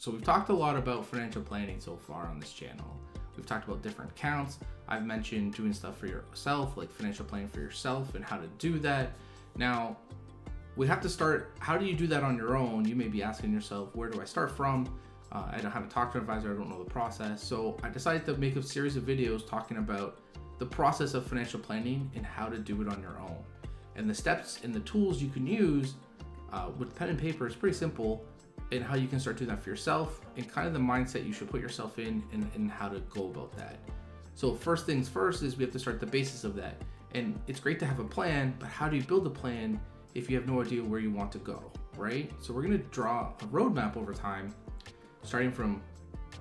So we've talked a lot about financial planning so far on this channel. We've talked about different accounts. I've mentioned doing stuff for yourself, like financial planning for yourself and how to do that. Now, we have to start, how do you do that on your own? You may be asking yourself, where do I start from? I don't have a talk to an advisor, I don't know the process. So I decided to make a series of videos talking about the process of financial planning and how to do it on your own. And the steps and the tools you can use with pen and paper is pretty simple, and how you can start doing that for yourself and kind of the mindset you should put yourself in and how to go about that. So first things first is we have to start the basis of that. And it's great to have a plan, but how do you build a plan if you have no idea where you want to go, right? So we're gonna draw a roadmap over time, starting from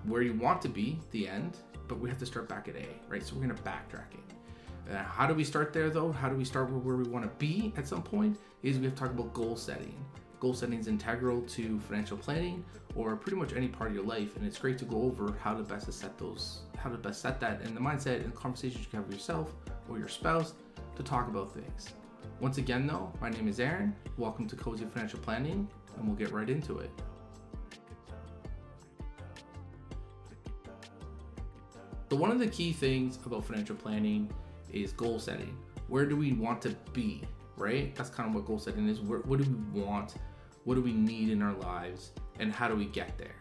where you want to be, the end, but we have to start back at A, right? So we're gonna backtrack it. How do we start there though? How do we start where we wanna be at some point? Is we have to talk about goal setting. Goal setting is integral to financial planning or pretty much any part of your life, and it's great to go over how to best set that, and the mindset and conversations you can have with yourself or your spouse to talk about things. Once again though, my name is Aaron. Welcome to Cozy Financial Planning, and we'll get right into it. So one of the key things about financial planning is goal setting. Where do we want to be, right? That's kind of what goal setting is. What do we want? What do we need in our lives? And how do we get there?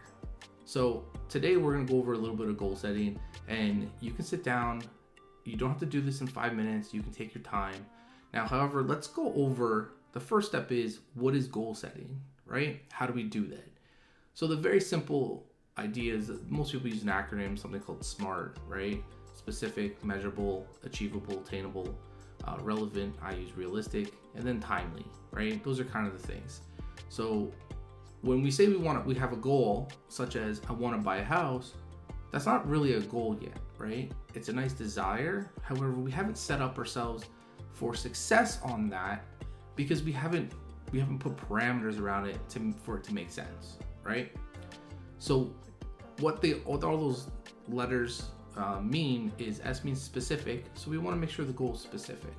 So today we're gonna go over a little bit of goal setting, and you can sit down. You don't have to do this in 5 minutes. You can take your time. Now, however, let's go over the first step is, what is goal setting, right? How do we do that? So the very simple idea is that most people use an acronym, something called SMART, right? Specific, measurable, achievable, attainable, relevant, I use realistic, and then timely, right? Those are kind of the things. So when we say we have a goal, such as I want to buy a house, that's not really a goal yet, right? It's a nice desire. However, we haven't set up ourselves for success on that because we haven't put parameters around it for it to make sense, right? So what all those letters mean is S means specific, so we want to make sure the goal is specific.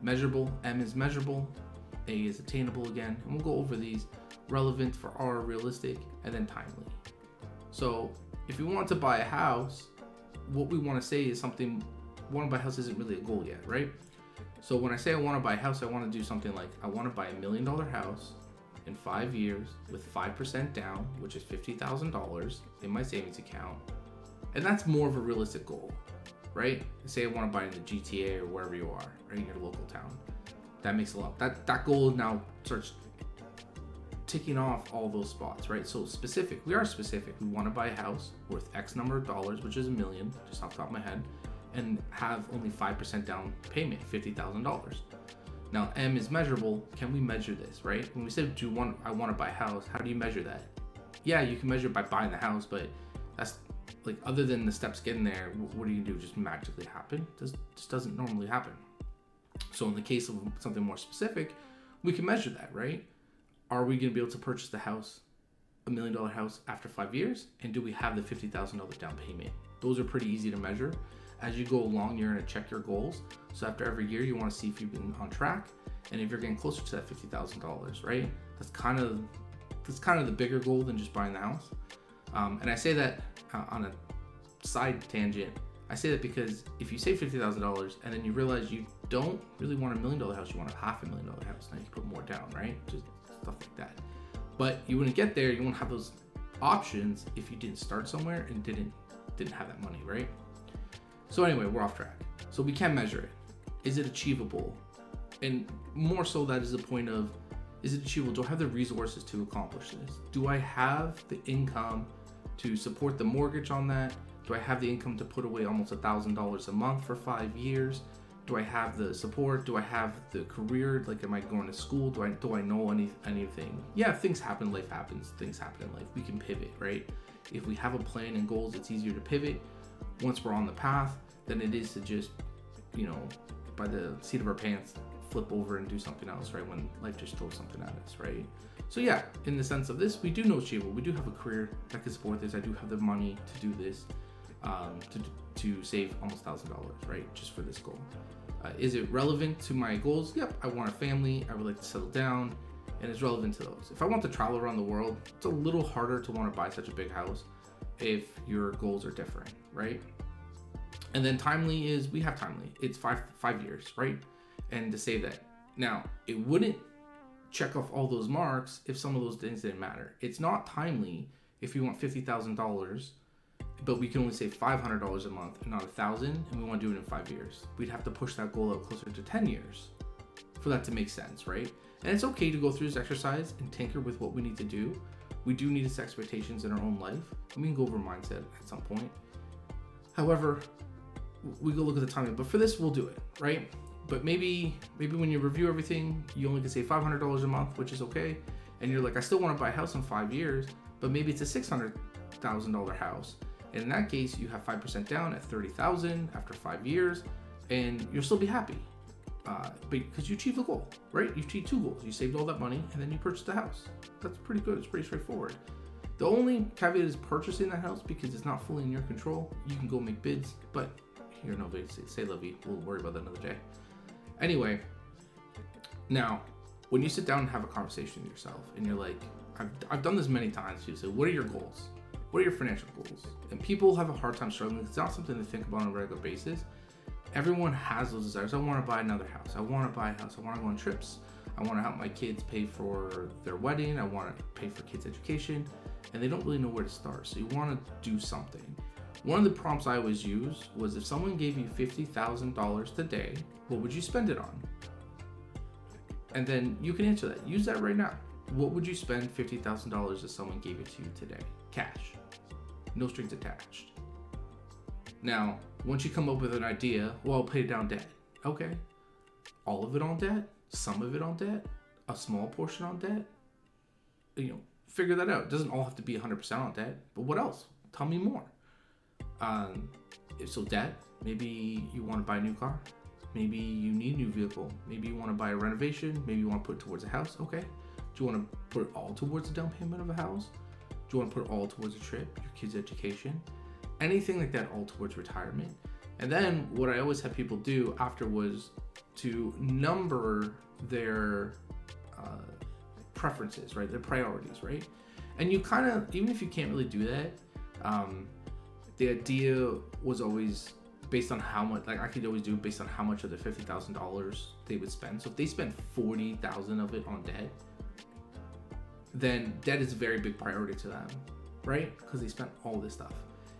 Measurable, M is measurable, A is attainable again, and we'll go over these. Relevant for R, realistic, and then timely. So if we want to buy a house, what we want to say is something, want to buy a house isn't really a goal yet, right? So when I say I want to buy a house, I want to do something like, I want to buy $1 million house in 5 years with 5% down, which is $50,000 in my savings account. And that's more of a realistic goal, right? Say I want to buy in the GTA or wherever you are, right, in your local town. That makes a lot. That goal now starts ticking off all those spots, right? So specific, we are specific. We want to buy a house worth X number of dollars, which is $1 million, just off the top of my head, and have only 5% down payment, $50,000. Now M is measurable. Can we measure this, right? When we said, I want to buy a house, how do you measure that? Yeah, you can measure it by buying the house, but that's like, other than the steps getting there, what do you do? Just magically happen? This doesn't normally happen. So in the case of something more specific, we can measure that, right? Are we going to be able to purchase the house, $1 million house, after 5 years? And do we have the $50,000 down payment? Those are pretty easy to measure. As you go along, you're going to check your goals. So after every year, you want to see if you've been on track and if you're getting closer to that $50,000, right? That's kind of the bigger goal than just buying the house. And I say that on a side tangent. I say that because if you save $50,000 and then you realize you don't really want $1 million house, you want a $500,000 house, now you can put more down, right? Just stuff like that. But you wouldn't get there, you won't have those options if you didn't start somewhere and didn't have that money, right? So anyway, we're off track. So we can measure it. Is it achievable? And more so, that is the point of, is it achievable? Do I have the resources to accomplish this? Do I have the income to support the mortgage on that? Do I have the income to put away almost $1,000 a month for 5 years? Do I have the support? Do I have the career? Like, am I going to school? Do I know anything? Yeah, things happen, life happens, things happen in life. We can pivot, right? If we have a plan and goals, it's easier to pivot once we're on the path than it is to just, by the seat of our pants, flip over and do something else, right? When life just throws something at us, right? So yeah, in the sense of this, we do know achievable. We do have a career that can support this. I do have the money to do this, to save almost $1,000, right? Just for this goal. Is it relevant to my goals? Yep. I want a family. I would like to settle down and it's relevant to those. If I want to travel around the world, it's a little harder to want to buy such a big house if your goals are different, right? And then timely is, we have timely. It's five years, right? And to say that. Now, it wouldn't check off all those marks if some of those things didn't matter. It's not timely if you want $50,000, but we can only save $500 a month and not $1,000, and we want to do it in 5 years. We'd have to push that goal out closer to 10 years for that to make sense, right? And it's okay to go through this exercise and tinker with what we need to do. We do need to set expectations in our own life, and we can go over mindset at some point. However, we go look at the timing, but for this, we'll do it, right? But maybe when you review everything, you only can save $500 a month, which is okay. And you're like, I still want to buy a house in 5 years, but maybe it's a $600,000 house. And in that case, you have 5% down at $30,000 after 5 years, and you'll still be happy. Because you achieved the goal, right? You achieved 2 goals. You saved all that money, and then you purchased the house. That's pretty good. It's pretty straightforward. The only caveat is purchasing that house, because it's not fully in your control. You can go make bids, but here, no, say Levy. We'll worry about that another day. Anyway, now, when you sit down and have a conversation with yourself, and you're like, I've done this many times. You say, what are your goals? What are your financial goals? And people have a hard time struggling. It's not something to think about on a regular basis. Everyone has those desires. I want to buy another house. I want to buy a house. I want to go on trips. I want to help my kids pay for their wedding. I want to pay for kids' education. And they don't really know where to start. So you want to do something. One of the prompts I always use was, if someone gave you $50,000 today, what would you spend it on? And then you can answer that. Use that right now. What would you spend $50,000 if someone gave it to you today? Cash. No strings attached. Now, once you come up with an idea, well, I'll pay down debt. Okay. All of it on debt? Some of it on debt? A small portion on debt? Figure that out. It doesn't all have to be 100% on debt, but what else? Tell me more. If so, debt, maybe you want to buy a new car. Maybe you need a new vehicle. Maybe you want to buy a renovation. Maybe you want to put it towards a house. Okay. Do you want to put it all towards the down payment of a house? Do you want to put it all towards a trip, your kids' education? Anything like that, all towards retirement. And then what I always have people do after was to number their preferences, right? Their priorities, right? And you kind of, even if you can't really do that, the idea was always based on how much, like I could always do it based on how much of the $50,000 they would spend. So if they spent $40,000 of it on debt, then debt is a very big priority to them, right? Because they spent all this stuff.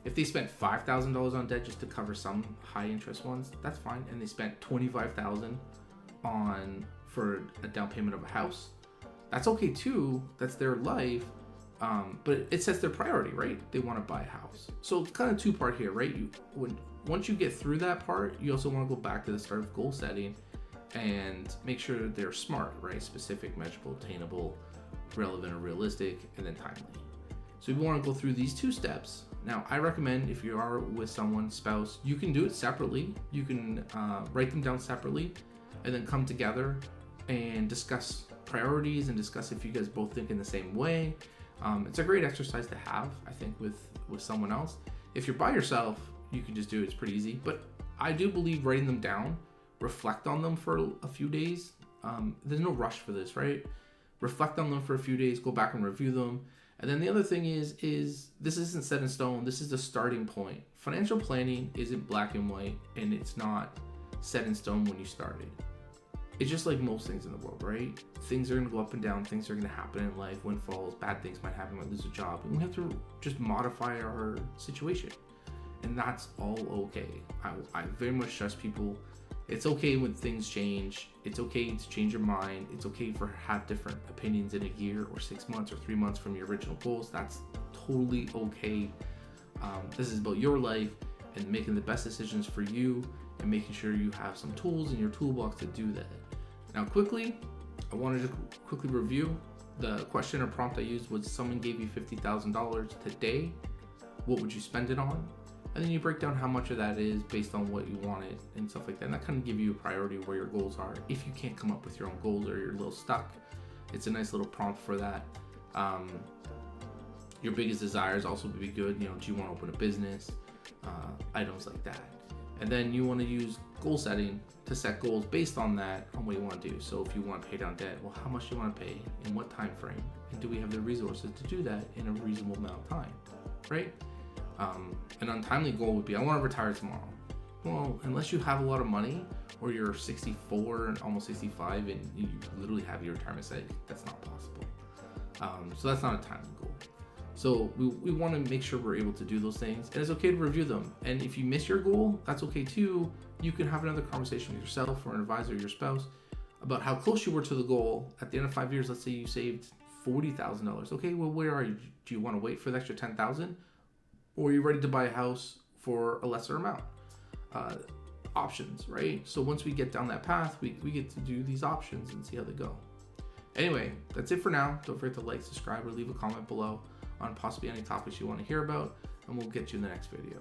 If they spent $5,000 on debt just to cover some high interest ones, that's fine. And they spent $25,000 for a down payment of a house, that's okay too. That's their life. But it sets their priority, right? They want to buy a house. So it's kind of 2-part here, right? Once you get through that part, you also want to go back to the start of goal setting and make sure they're smart, right? Specific, measurable, attainable, relevant or realistic, and then timely. So we want to go through these 2 steps. Now, I recommend if you are with someone, spouse, you can do it separately. You can write them down separately and then come together and discuss priorities and discuss if you guys both think in the same way. It's a great exercise to have, I think, with someone else. If you're by yourself, you can just do it. It's pretty easy. But I do believe writing them down, reflect on them for a few days. There's no rush for this, right? Reflect on them for a few days, go back and review them. And then the other thing is this isn't set in stone. This is the starting point. Financial planning isn't black and white, and it's not set in stone when you started. It's just like most things in the world, right? Things are going to go up and down. Things are going to happen in life. Windfalls, bad things might happen. We might lose a job. And we have to just modify our situation. And that's all okay. I very much stress people. It's okay when things change. It's okay to change your mind. It's okay for have different opinions in a year or 6 months or 3 months from your original goals. That's totally okay. This is about your life and making the best decisions for you and making sure you have some tools in your toolbox to do that. Now, I wanted to quickly review the question or prompt I used was, someone gave you $50,000 today, what would you spend it on? And then you break down how much of that is based on what you wanted and stuff like that. And that kind of give you a priority where your goals are. If you can't come up with your own goals or you're a little stuck, it's a nice little prompt for that. Your biggest desires also would be good. Do you want to open a business? Items like that. And then you want to use goal setting to set goals based on that, on what you want to do. So if you want to pay down debt, well, how much do you want to pay, in what time frame, and do we have the resources to do that in a reasonable amount of time, right? An untimely goal would be, I want to retire tomorrow. Well, unless you have a lot of money, or you're 64 and almost 65 and you literally have your retirement set, that's not possible. So that's not a timely goal. So we want to make sure we're able to do those things, and it's okay to review them. And if you miss your goal, that's okay too. You can have another conversation with yourself or an advisor or your spouse about how close you were to the goal. At the end of 5 years, let's say you saved $40,000. Okay, well, where are you? Do you want to wait for the extra $10,000, or are you ready to buy a house for a lesser amount? Options, right? So once we get down that path, we get to do these options and see how they go. Anyway, that's it for now. Don't forget to like, subscribe, or leave a comment below on possibly any topics you want to hear about, and we'll get you in the next video.